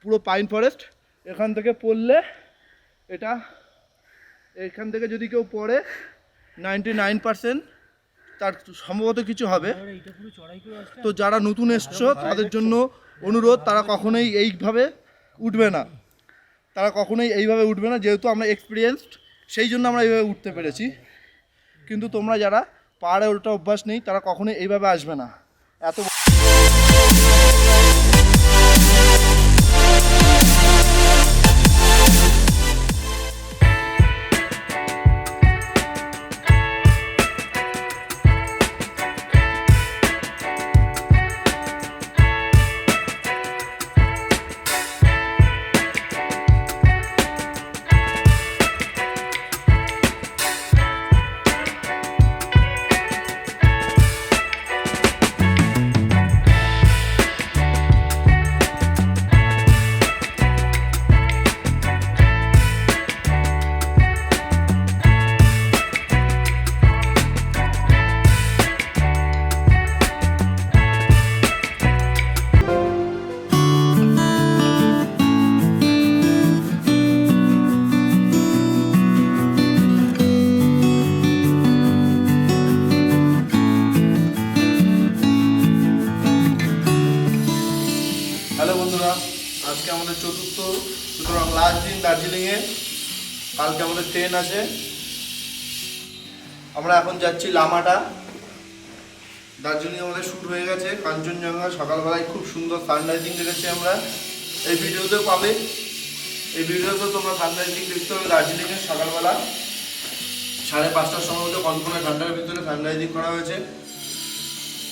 পুরো pine forest. এখান থেকে পড়লে এটা, এখান থেকে যদি কেউ পড়ে 99% তার সম্ভবত কিছু হবে। তো যারা নতুন এসছো তাদের জন্য অনুরোধ, তারা কখনোই এইভাবে উঠবে না, যেহেতু আমরা এক্সপিরিয়েন্সড, সেই জন্য আমরা এইভাবে উঠতে পেরেছি। কিন্তু তোমরা যারা পাহাড়ে ওঠা অভ্যাস নেই তারা কখনোই এইভাবে আসবে না। এত হ্যালো বন্ধুরা, আজকে আমাদের চতুর্থ, সুতরাং লাস্ট দিন দার্জিলিংয়ে। কালকে আমাদের ট্রেন আছে। আমরা এখন যাচ্ছি লামাটা। দার্জিলিং আমাদের শ্যুট হয়ে গেছে কাঞ্চনজঙ্ঘা, সকালবেলায় খুব সুন্দর সানরাইজিং দেখেছি আমরা। এই ভিডিওতেও পাবে, এই ভিডিওতেও তোমরা সানরাইজিং দেখতে হবে দার্জিলিংয়ের সকালবেলা 5:30টার সময় মতো কনকনে ঠান্ডার ভিতরে সানরাইজিং করা হয়েছে।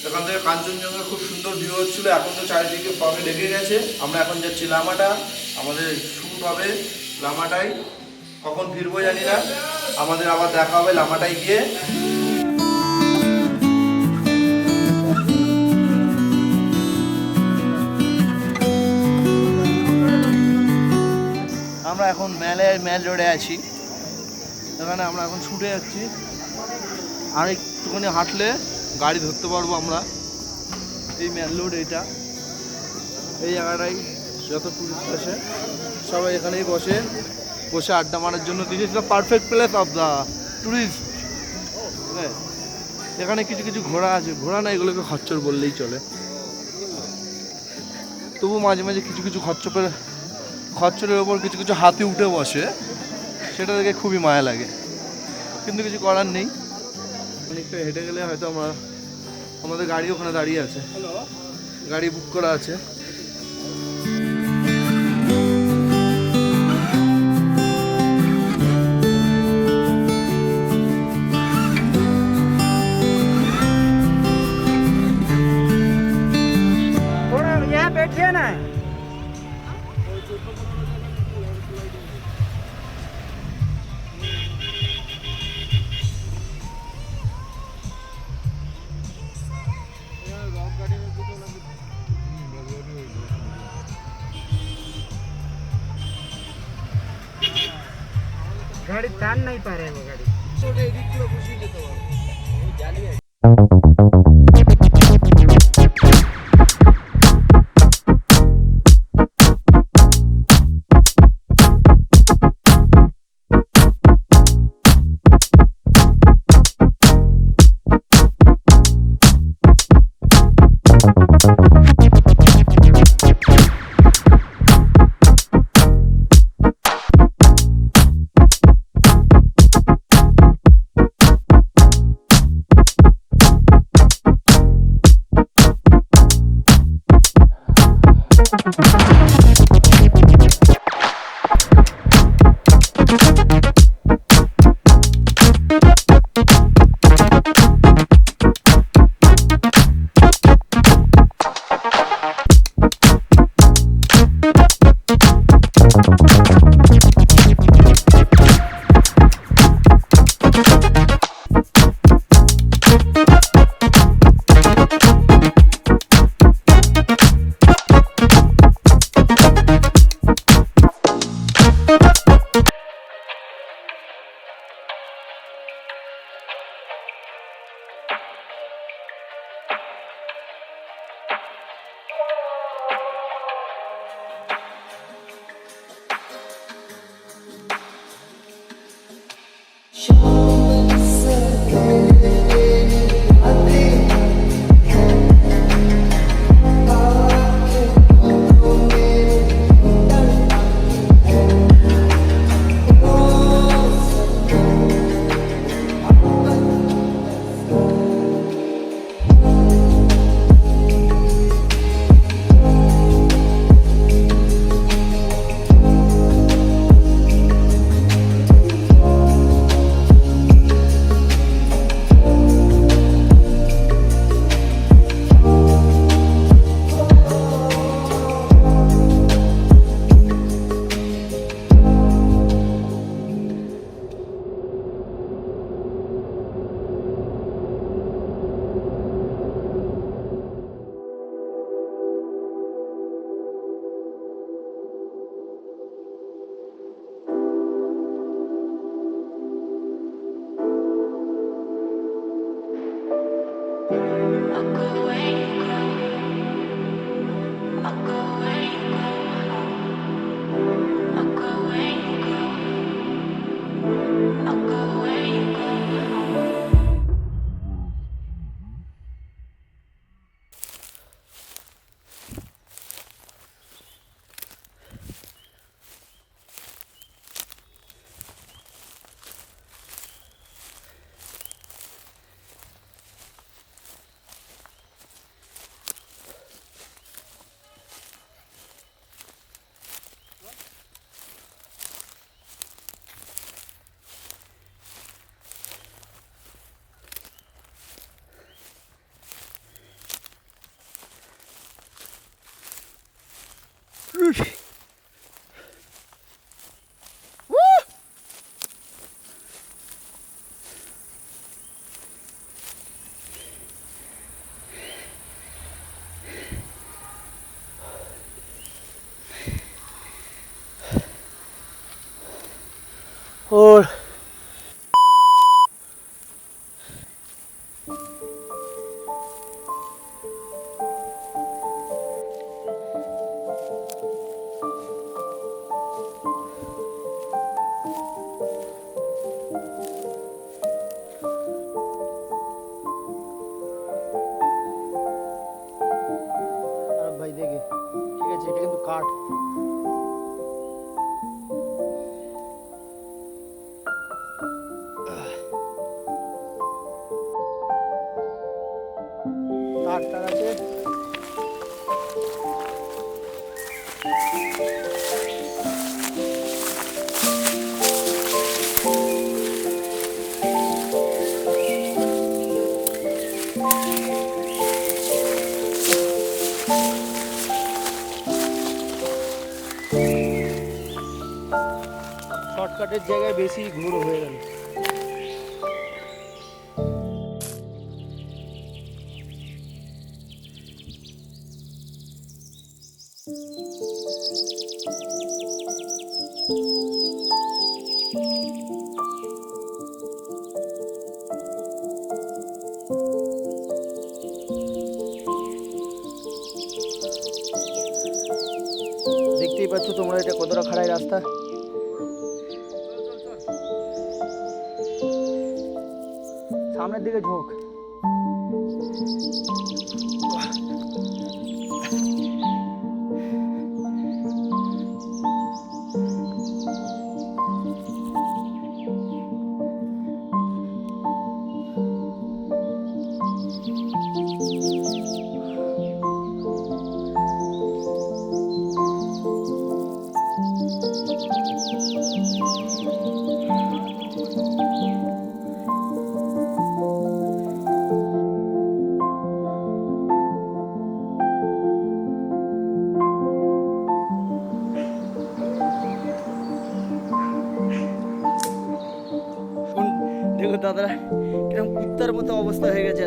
এখান থেকে কাঞ্চনজঙ্ঘা খুব সুন্দর ভিউ হচ্ছিলো। এখন তো চারিদিকে ফগে ঢেকে গেছে। আমরা এখন যাচ্ছি লামাটা, আমাদের শ্যুট হবে লামাটাই। কখন ফিরবো জানি না, আমাদের আবার দেখা হবে লামাটাই গিয়ে। আমরা এখন ম্যাল রোডে আছি। এখানে আমরা এখন ছুটে যাচ্ছি, আর একটুখানি হাঁটলে গাড়ি ধরতে পারবো আমরা। এই ম্যাল রোড, এইটা, এই জায়গাটাই যত টুরিস্ট আসে সবাই এখানেই বসে আড্ডা মারার জন্য। This is the perfect place of the tourist. এখানে কিছু কিছু ঘোড়া আছে, ঘোড়া না, এগুলোকে খচ্চর বললেই চলে। তবু মাঝে মাঝে কিছু কিছু খচ্চরের ওপর কিছু কিছু হাতি উঠে বসে, সেটা দেখে খুবই মায়া লাগে, কিন্তু কিছু করার নেই। অনেকটা হেঁটে গেলে হয়তো আমাদের গাড়ি ওখানে দাঁড়িয়ে আছে, গাড়ি বুক করা আছে। बैठिए ना। गाड़ी तान नहीं पा रहे वो गाड़ी। শর্টকাটের জায়গায় বেশি ঘুরো হয়ে গেল। দেখতেই পাচ্ছ তোমরা এটা কতটা খাড়াই রাস্তা। সামনের দিকে ঝোঁক। দেখো দাদারা কিরকম কুত্তার মতো অবস্থা হয়ে গেছে।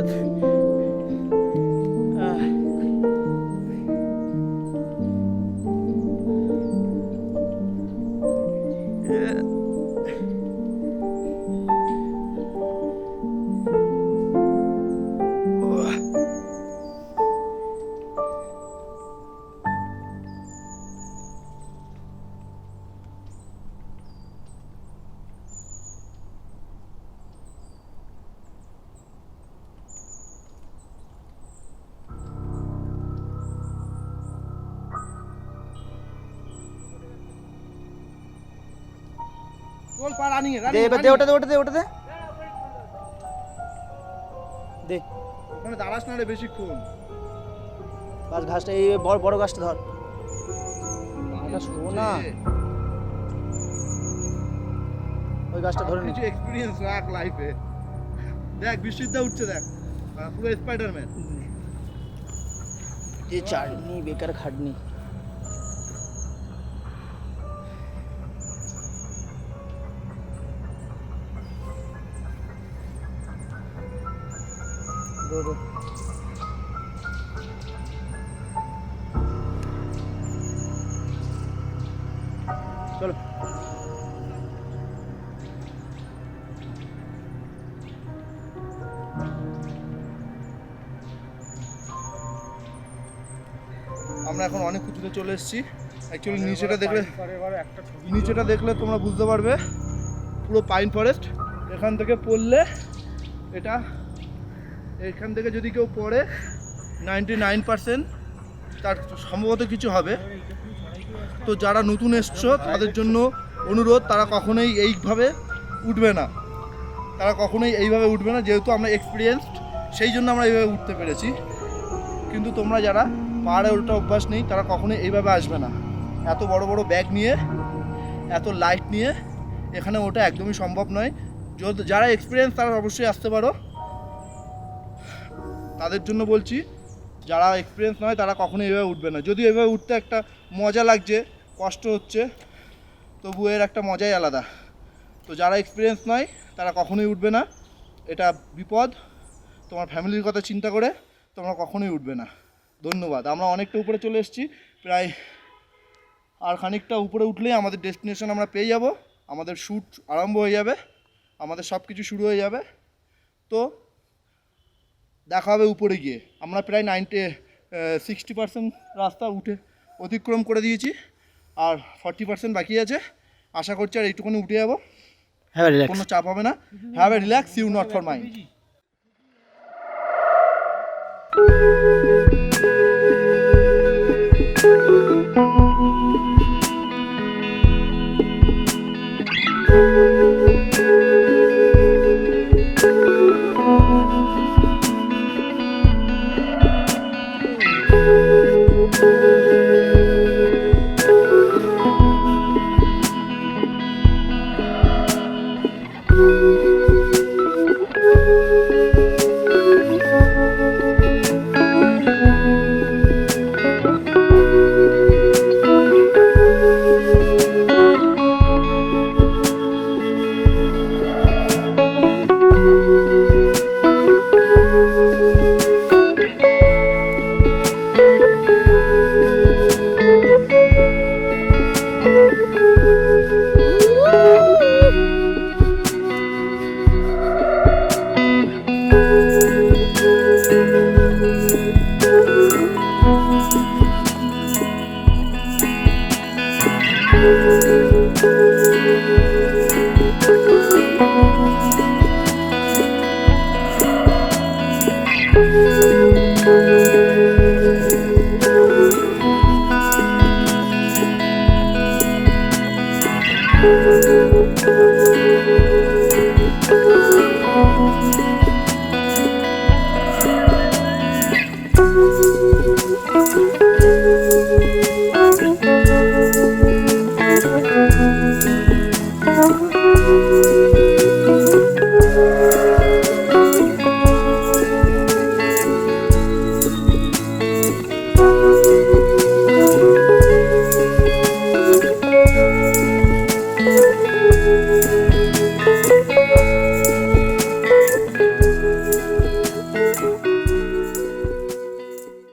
দে এবার দে, ওটা দে, ওটা দে, ওটা দে, দে। ওখানে দাঁড়াস না রে বেশিক্ষণ। বাস ঘাসটা এই বড় বড় গাছটা ধর। এটা শো না, ওই গাছটা ধরে নি। কিছু এক্সপেরিয়েন্স রাখ লাইফে। দেখ বৃষ্টিতে উঠছে, দেখ পুরো স্পাইডারম্যান। যে চাটনি বেকার খাটনি। চলো আমরা এখন অনেক উঁচুতে চলে এসেছি। অ্যাকচুয়ালি নিচেটা দেখলে তোমরা বুঝতে পারবে পুরো পাইন ফরেস্ট। এখান থেকে পড়লে এটা, এখান থেকে যদি কেউ পড়ে 99% তার সম্ভবত কিছু হবে। তো যারা নতুন এসছো তাদের জন্য অনুরোধ, তারা কখনোই এইভাবে উঠবে না, যেহেতু আমরা এক্সপিরিয়েন্সড সেই জন্য আমরা এইভাবে উঠতে পেরেছি। কিন্তু তোমরা যারা পাহাড়ে ওঠা অভ্যাস নেই তারা কখনোই এইভাবে আসবে না। এত বড় বড় ব্যাগ নিয়ে, এত লাইট নিয়ে এখানে ওঠা একদমই সম্ভব নয়। যারা এক্সপিরিয়েন্স তারা অবশ্যই আসতে পারো, তাদের জন্য বলছি। যারা এক্সপিরিয়েন্স নয় তারা কখনোই এইভাবে উঠবে না। যদিও এইভাবে উঠতে একটা মজা লাগছে, কষ্ট হচ্ছে, তবু এর একটা মজাই আলাদা। তো যারা এক্সপিরিয়েন্স নয় তারা কখনোই উঠবে না, এটা বিপদ। তোমার ফ্যামিলির কথা চিন্তা করে তোমরা কখনোই উঠবে না। ধন্যবাদ। আমরা অনেকটা উপরে চলে এসেছি, প্রায় আর খানিকটা উপরে উঠলেই আমাদের ডেস্টিনেশন আমরা পেয়ে যাব। আমাদের শ্যুট আরম্ভ হয়ে যাবে, আমাদের সব কিছু শুরু হয়ে যাবে। তো দেখা হবে উপরে গিয়ে। আমরা প্রায় 60% রাস্তা অতিক্রম করে দিয়েছি, আর 40% বাকি আছে। আশা করছি আর এইটুকুনি উঠে যাবো, কোনো চাপ হবে না। Have a relax, you not for mind.